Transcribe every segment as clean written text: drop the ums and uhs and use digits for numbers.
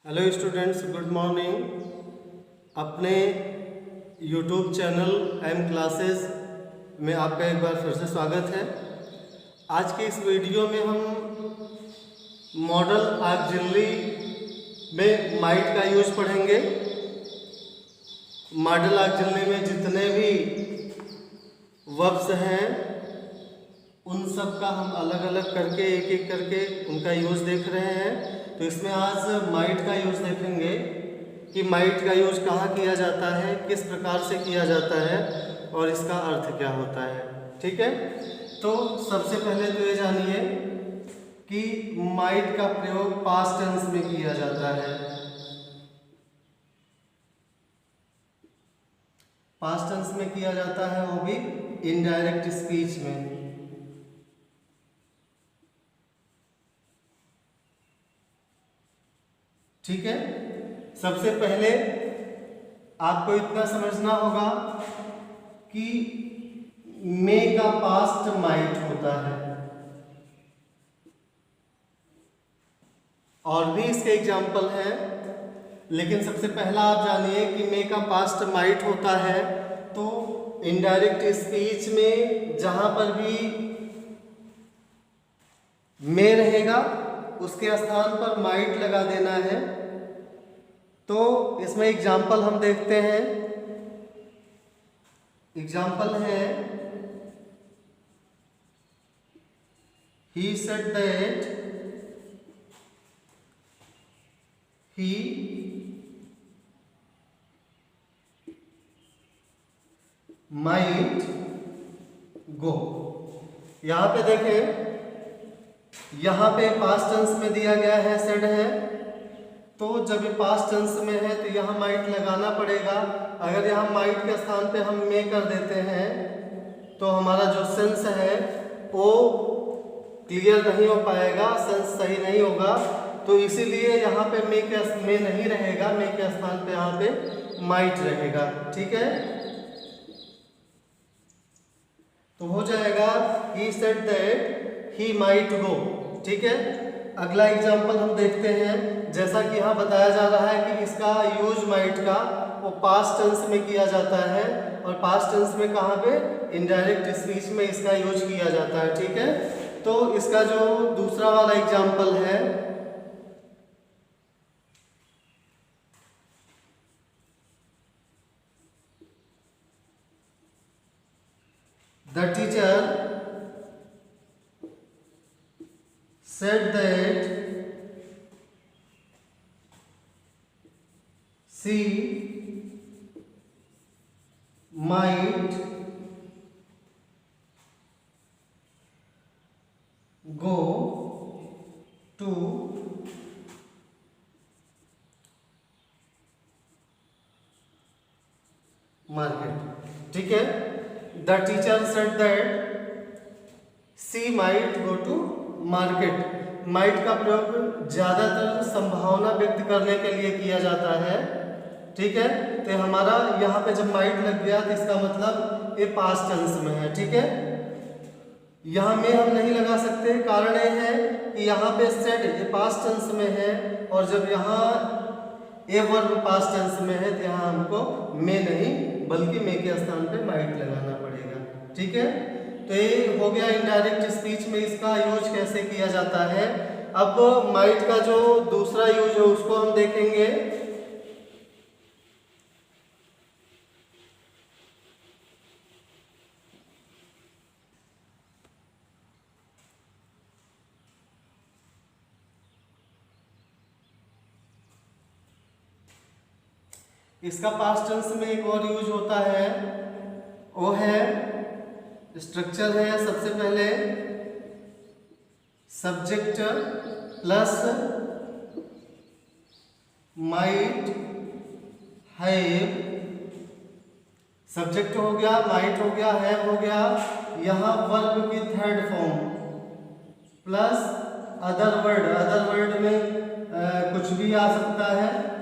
Hello students, good morning. अपने YouTube channel M classes में आपका एक बार फिर से स्वागत है। आज के इस वीडियो में हम मॉडल ऑक्सिलरी में माइट का यूज पढ़ेंगे। मॉडल ऑक्सिलरी में जितने भी वर्ब्स हैं उन सब का हम अलग अलग करके एक एक करके उनका यूज़ देख रहे हैं। तो इसमें आज माइट का यूज़ देखेंगे कि माइट का यूज़ कहाँ किया जाता है, किस प्रकार से किया जाता है और इसका अर्थ क्या होता है। ठीक है, तो सबसे पहले तो ये जानिए कि माइट का प्रयोग पास्ट टेंस में किया जाता है। पास्ट टेंस में किया जाता है, वो भी इनडायरेक्ट स्पीच में। ठीक है, सबसे पहले आपको इतना समझना होगा कि मे का पास्ट माइट होता है और भी इसके एग्जाम्पल हैं, लेकिन सबसे पहला आप जानिए कि मे का पास्ट माइट होता है। तो इनडायरेक्ट स्पीच में जहां पर भी मे रहेगा उसके स्थान पर माइट लगा देना है। तो इसमें एग्जाम्पल हम देखते हैं। एग्जाम्पल है, he said that he might go. यहां पे देखें, यहां पे पास्ट टेंस में दिया गया है, सेड है, तो जब ये पास्ट टेंस में है तो यहाँ माइट लगाना पड़ेगा। अगर यहाँ माइट के स्थान पे हम मे कर देते हैं तो हमारा जो सेंस है वो क्लियर नहीं हो पाएगा, सेंस सही नहीं होगा। तो इसीलिए यहाँ पे मे नहीं रहेगा, मे के स्थान पे यहाँ पे माइट रहेगा। ठीक है, तो हो जाएगा he said that he might go. ठीक है, अगला एग्जाम्पल हम देखते हैं। जैसा कि यहाँ बताया जा रहा है कि इसका यूज माइट का वो पास्ट टेंस में किया जाता है, और पास्ट टेंस में कहाँ पे, इनडायरेक्ट स्पीच में इसका यूज किया जाता है। ठीक है, तो इसका जो दूसरा वाला एग्जाम्पल है, the teacher said that she might go to market। ठीक है, the teacher said that she might go to market. Might का प्रयोग ज्यादातर संभावना व्यक्त करने के लिए किया जाता है। ठीक है, तो हमारा यहाँ पे जब माइट लग गया तो इसका मतलब ये पास्ट टेंस में है। ठीक है, यहाँ में हम नहीं लगा सकते, कारण ये है कि यहाँ पे सेड ये पास्ट टेंस में है, और जब यहाँ ए वर्ब पास्ट टेंस में है तो यहाँ हमको मे नहीं बल्कि मे के स्थान पे माइट लगाना पड़ेगा। ठीक है, तो ये हो गया इनडायरेक्ट स्पीच में इसका यूज कैसे किया जाता है। अब माइट का जो दूसरा यूज है उसको हम देखेंगे। इसका पास्ट टेंस में एक और यूज होता है, वो है, स्ट्रक्चर है सबसे पहले subject plus might have. Subject हो गया, माइट हो गया, हैव हो गया, यहाँ वर्ब की third form plus other word. Other word में कुछ भी आ सकता है,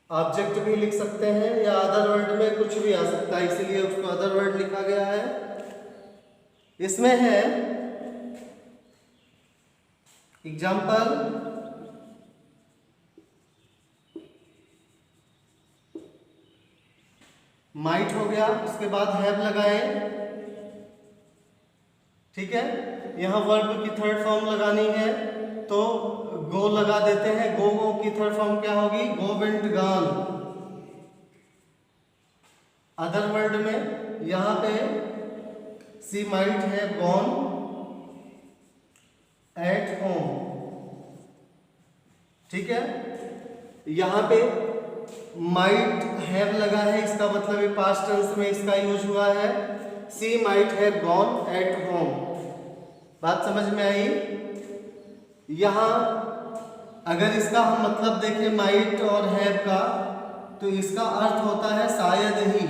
ऑब्जेक्ट भी लिख सकते हैं या अदर वर्ड में कुछ भी आ सकता है, इसीलिए उसको अदर वर्ड लिखा गया है। इसमें है एग्जाम्पल, माइट हो गया, उसके बाद हैव लगाए, ठीक है। यहां वर्ब की थर्ड फॉर्म लगानी है तो गो लगा देते हैं। गो की थर्ड फॉर्म क्या होगी? Go went gone. Other word में यहां पे she might have gone at home, ठीक है। यहां पे माइट हैव लगा है, इसका मतलब है पास्ट टेंस में इसका यूज हुआ है। She might have gone at home. बात समझ में आई? यहां अगर इसका हम मतलब देखें माइट और हैव का, तो इसका अर्थ होता है शायद ही,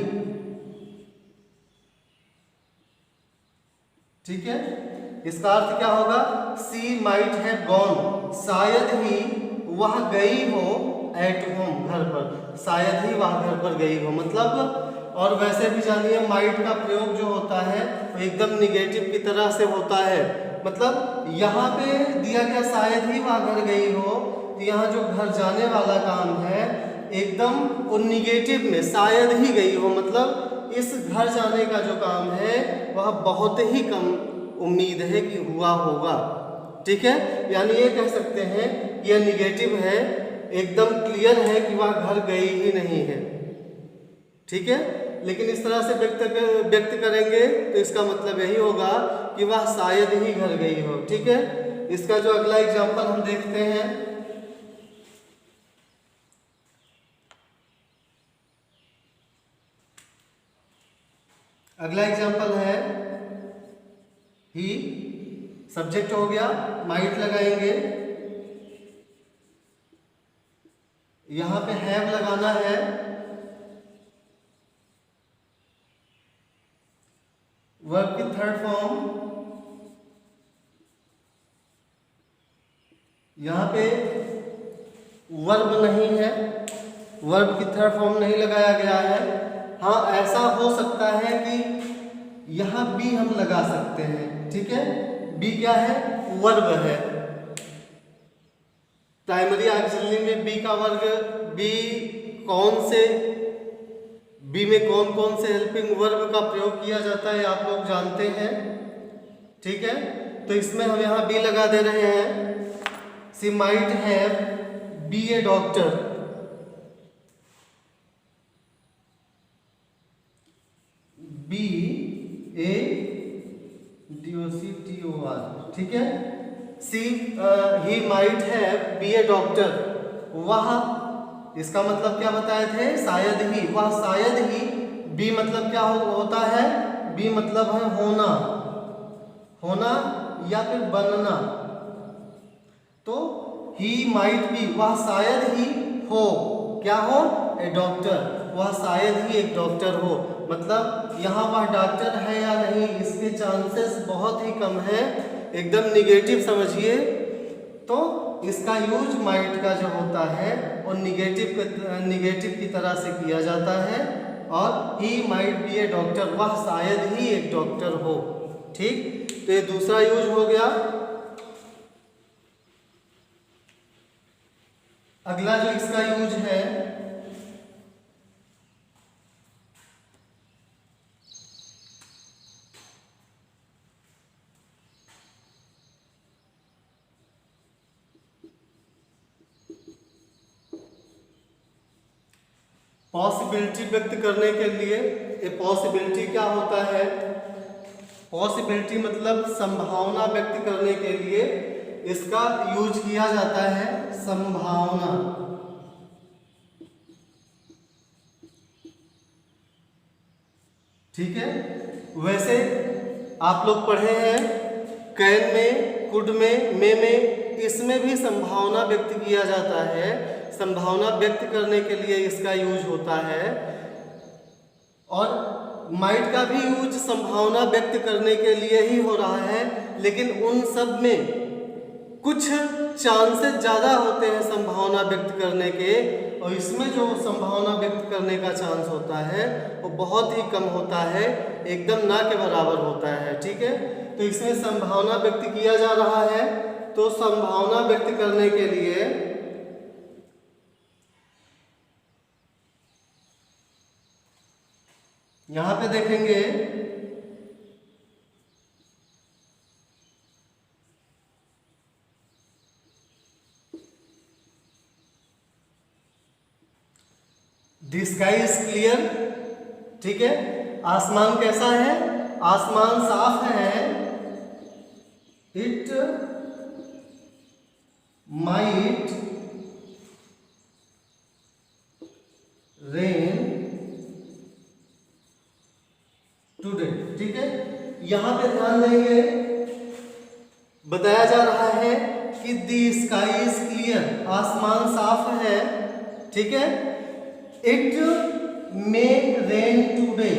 ठीक है। इसका अर्थ क्या होगा? सी माइट हैव गॉन, शायद ही वह गई हो एट होम, घर पर, शायद ही वह घर पर गई हो, मतलब। और वैसे भी जानिए माइट का प्रयोग जो होता है वो एकदम निगेटिव की तरह से होता है। मतलब यहाँ पे दिया गया शायद ही वह घर गई हो, तो यहाँ जो घर जाने वाला काम है एकदम वो निगेटिव में शायद ही गई हो, मतलब इस घर जाने का जो काम है वह बहुत ही कम उम्मीद है कि हुआ होगा, ठीक है। यानी ये कह सकते हैं कि यह निगेटिव है, एकदम क्लियर है कि वह घर गई ही नहीं है, ठीक है। लेकिन इस तरह से व्यक्त करेंगे तो इसका मतलब यही होगा कि वह शायद ही घर गई हो, ठीक है। इसका जो अगला एग्जाम्पल हम देखते हैं, अगला एग्जाम्पल है ही, सब्जेक्ट हो गया, माइट लगाएंगे, यहां पे हैव लगाना है, वर्ब की थर्ड फॉर्म, यहां पे वर्ब नहीं है, वर्ब की थर्ड फॉर्म नहीं लगाया गया है। हाँ, ऐसा हो सकता है कि यहां बी हम लगा सकते हैं, ठीक है। बी क्या है? वर्ब है। प्राइमरी ऑक्सिलरी में बी का वर्ग, बी कौन से, बी में कौन कौन से हेल्पिंग वर्ब का प्रयोग किया जाता है आप लोग जानते हैं, ठीक है। तो इसमें हम यहाँ बी लगा दे रहे हैं। She might have be a doctor, be a DOCTOR, ठीक है। She he might have be a doctor, वह, इसका मतलब क्या बताए थे? शायद ही, वह शायद ही, बी मतलब क्या होता है? बी मतलब है होना, होना या फिर बनना। तो ही माइट बी, वह शायद ही हो, क्या हो? ए डॉक्टर, वह शायद ही एक डॉक्टर हो। मतलब यहाँ वह डॉक्टर है या नहीं, इसके चांसेस बहुत ही कम है, एकदम निगेटिव समझिए। तो इसका यूज माइट का जो होता है वो निगेटिव की तरह से किया जाता है। और he might be a doctor, वह शायद ही एक डॉक्टर हो, ठीक। तो ये दूसरा यूज हो गया। अगला जो इसका यूज है, पॉसिबिलिटी व्यक्त करने के लिए। ए पॉसिबिलिटी क्या होता है? पॉसिबिलिटी मतलब संभावना व्यक्त करने के लिए इसका यूज किया जाता है, संभावना, ठीक है। वैसे आप लोग पढ़े हैं कैन में, कुड में, में, इसमें भी संभावना व्यक्त किया जाता है। संभावना व्यक्त करने के लिए इसका यूज होता है। और माइट का भी यूज संभावना व्यक्त करने के लिए ही हो रहा है, लेकिन उन सब में कुछ चांसेस ज़्यादा होते हैं संभावना व्यक्त करने के, और इसमें जो संभावना व्यक्त करने का चांस होता है वो बहुत ही कम होता है, एकदम ना के बराबर होता है, ठीक है। तो इसमें संभावना व्यक्त किया जा रहा है। तो संभावना व्यक्त करने के लिए यहां पे देखेंगे द स्काई इज क्लियर, ठीक है। आसमान कैसा है? आसमान साफ है। इट माइट रेन टुडे, ठीक है। यहां पे ध्यान देंगे, बताया जा रहा है कि द स्काई इज क्लियर, आसमान साफ है, ठीक है। इट मे रेन टुडे,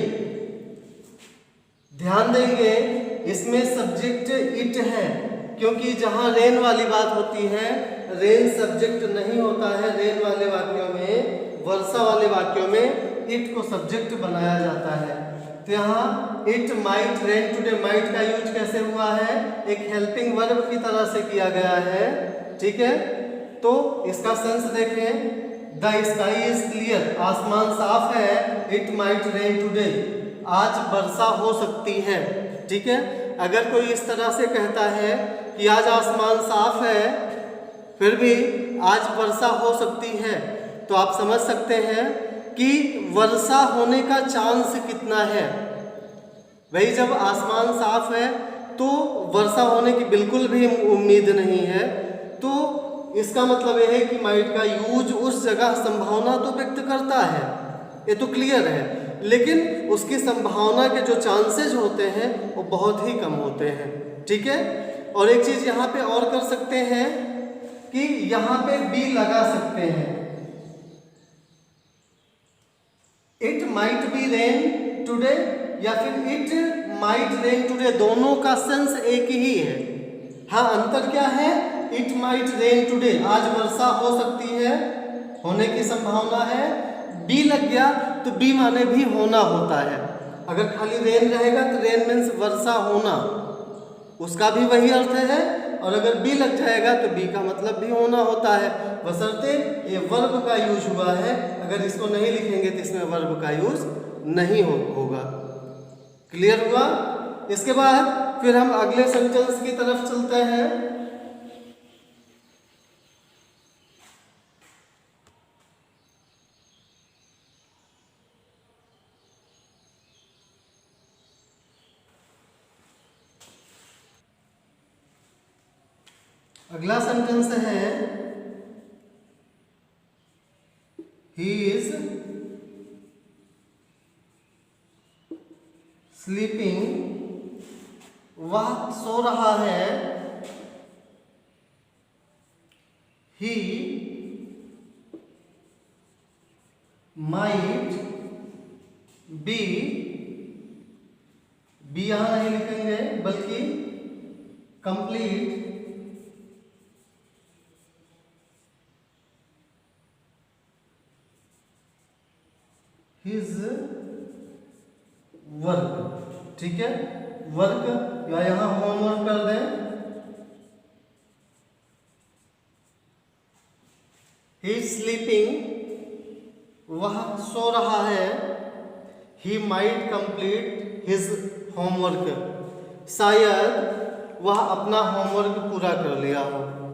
ध्यान देंगे इसमें सब्जेक्ट इट है, क्योंकि जहां रेन वाली बात होती है रेन सब्जेक्ट नहीं होता है। रेन वाले वाक्यों में, वर्षा वाले वाक्यों में इट को सब्जेक्ट बनाया जाता है। तो यहाँ it might rain today, might का यूज कैसे हुआ है? एक हेल्पिंग वर्ब की तरह से किया गया है, ठीक है। तो इसका सेंस देखें, द स्काई इज क्लियर, आसमान साफ है। इट माइट रेन टुडे, आज वर्षा हो सकती है, ठीक है। अगर कोई इस तरह से कहता है कि आज आसमान साफ है फिर भी आज वर्षा हो सकती है, तो आप समझ सकते हैं कि वर्षा होने का चांस कितना है। भाई जब आसमान साफ है तो वर्षा होने की बिल्कुल भी उम्मीद नहीं है, तो इसका मतलब यह है कि माइट का यूज उस जगह संभावना तो व्यक्त करता है, ये तो क्लियर है, लेकिन उसकी संभावना के जो चांसेस होते हैं वो बहुत ही कम होते हैं, ठीक है। और एक चीज यहाँ पे और कर सकते हैं कि यहाँ पे बी लगा सकते हैं। It might be rain today या फिर इट माइट रेन टुडे, दोनों का सेंस एक ही है। हाँ, अंतर क्या है? इट माइट रेन टुडे, आज वर्षा हो सकती है, होने की संभावना है। बी लग गया तो बी माने भी होना होता है। अगर खाली रेन रहेगा तो रेन मीन्स वर्षा होना, उसका भी वही अर्थ है। और अगर बी लग जाएगा तो बी का मतलब भी होना होता है, बशर्ते ये वर्ब का यूज हुआ है। अगर इसको नहीं लिखेंगे तो इसमें वर्ब का यूज नहीं होगा। क्लियर हुआ? इसके बाद फिर हम अगले सेंटेंस की तरफ चलते हैं। अगला सेंटेंस है ही इज स्लीपिंग, वह सो रहा है। ही माइट बी, बी यहां नहीं लिखेंगे बल्कि कंप्लीट हिज वर्क, ठीक है। वर्क या यहां होमवर्क कर दें। ही इज स्लीपिंग, वह सो रहा है। He might complete his homework, शायद वह अपना होमवर्क पूरा कर लिया हो।